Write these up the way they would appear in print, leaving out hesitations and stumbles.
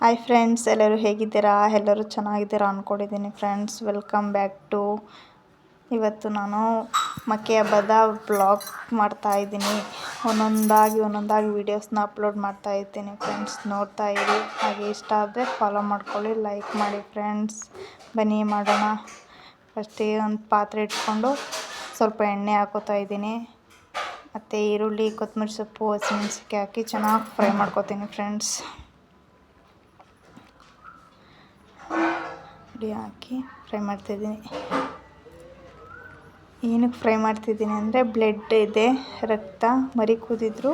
Hi friends, ಎಲ್ಲರೂ ಹೇಗಿದ್ದೀರಾ? ಎಲ್ಲರೂ ಚೆನ್ನಾಗಿದ್ದೀರಾ ಅಂದ್ಕೊಂಡಿದ್ದೀನಿ ಫ್ರೆಂಡ್ಸ್. ವೆಲ್ಕಮ್ ಬ್ಯಾಕ್ ಟು ಇವತ್ತು ನಾನು ಮಕ್ಕೆ ಹಬ್ಬದ ಬ್ಲಾಗ್ ಮಾಡ್ತಾಯಿದ್ದೀನಿ. ಒಂದೊಂದಾಗಿ ವೀಡಿಯೋಸ್ನ ಅಪ್ಲೋಡ್ ಮಾಡ್ತಾಯಿದ್ದೀನಿ ಫ್ರೆಂಡ್ಸ್. ನೋಡ್ತಾ ಇರಿ. ಹಾಗೆ ಇಷ್ಟ ಆದರೆ ಫಾಲೋ ಮಾಡ್ಕೊಳ್ಳಿ, ಲೈಕ್ ಮಾಡಿ ಫ್ರೆಂಡ್ಸ್. ಬನ್ನಿ ಮಾಡೋಣ. ಫಸ್ಟಿಗೆ ಒಂದು ಪಾತ್ರೆ ಇಟ್ಕೊಂಡು ಸ್ವಲ್ಪ ಎಣ್ಣೆ ಹಾಕೋತಾ ಇದ್ದೀನಿ. ಮತ್ತು ಈರುಳ್ಳಿ, ಕೊತ್ತಂಬರಿ ಸೊಪ್ಪು, ಹಸಿಮೆಣಸಿನ್ಕಾಯಿ ಹಾಕಿ ಚೆನ್ನಾಗಿ ಫ್ರೈ ಮಾಡ್ಕೊತೀನಿ ಫ್ರೆಂಡ್ಸ್. ಹಾಕಿ ಫ್ರೈ ಮಾಡ್ತಾಯಿದ್ದೀನಿ. ಏನಕ್ಕೆ ಫ್ರೈ ಮಾಡ್ತಿದ್ದೀನಿ ಅಂದರೆ ಬ್ಲಡ್ ಇದೆ, ರಕ್ತ ಮರಿ ಕೂದಿದ್ರು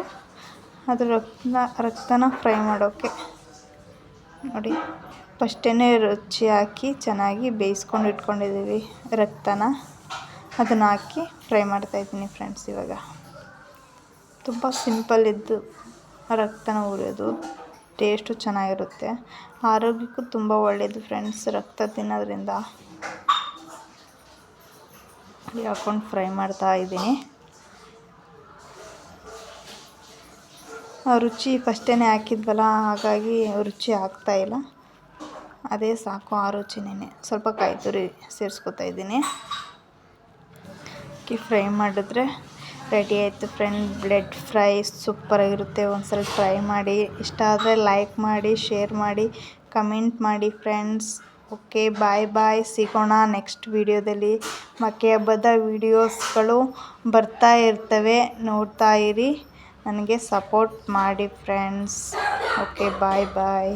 ಅದು ರಕ್ತನ ಫ್ರೈ ಮಾಡೋಕ್ಕೆ. ನೋಡಿ, ಫಸ್ಟೇ ರುಚಿ ಹಾಕಿ ಚೆನ್ನಾಗಿ ಬೇಯಿಸ್ಕೊಂಡು ಇಟ್ಕೊಂಡಿದ್ದೀವಿ ರಕ್ತನ. ಅದನ್ನು ಹಾಕಿ ಫ್ರೈ ಮಾಡ್ತಾಯಿದ್ದೀನಿ ಫ್ರೆಂಡ್ಸ್. ಇವಾಗ ತುಂಬ ಸಿಂಪಲ್ ಇದ್ದು ರಕ್ತನ ಹುರಿಯೋದು, ಟೇಸ್ಟು ಚೆನ್ನಾಗಿರುತ್ತೆ, ಆರೋಗ್ಯಕ್ಕೂ ತುಂಬ ಒಳ್ಳೆಯದು ಫ್ರೆಂಡ್ಸ್ ರಕ್ತ ತಿನ್ನೋದ್ರಿಂದ. ಹಾಕ್ಕೊಂಡು ಫ್ರೈ ಮಾಡ್ತಾ ಇದ್ದೀನಿ. ರುಚಿ ಫಸ್ಟೇ ಹಾಕಿದ್ವಲ್ಲ, ಹಾಗಾಗಿ ರುಚಿ ಆಗ್ತಾಯಿಲ್ಲ. ಅದೇ ಸಾಕು, ಆ ರುಚಿನೇ. ಸ್ವಲ್ಪ ಕಾಯಿ ತುರಿ ಸೇರಿಸ್ಕೊತಾ ಇದ್ದೀನಿ. ಫ್ರೈ ಮಾಡಿದ್ರೆ ರೆಡಿ ಆಯಿತು ಫ್ರೆಂಡ್. Blood fry ಸೂಪರಾಗಿರುತ್ತೆ. ಒಂದ್ಸಲ ಟ್ರೈ ಮಾಡಿ. ಇಷ್ಟ ಆದರೆ ಲೈಕ್ ಮಾಡಿ, ಶೇರ್ ಮಾಡಿ, ಕಮೆಂಟ್ ಮಾಡಿ ಫ್ರೆಂಡ್ಸ್. ಓಕೆ, ಬಾಯ್. ಸಿಗೋಣ ನೆಕ್ಸ್ಟ್ ವಿಡಿಯೋದಲ್ಲಿ. ಮಕ್ಕೆ ಹಬ್ಬದ ವೀಡಿಯೋಸ್ಗಳು ಬರ್ತಾ ಇರ್ತವೆ, ನೋಡ್ತಾ ಇರಿ. ನನಗೆ ಸಪೋರ್ಟ್ ಮಾಡಿ ಫ್ರೆಂಡ್ಸ್. ಓಕೆ, ಬಾಯ್.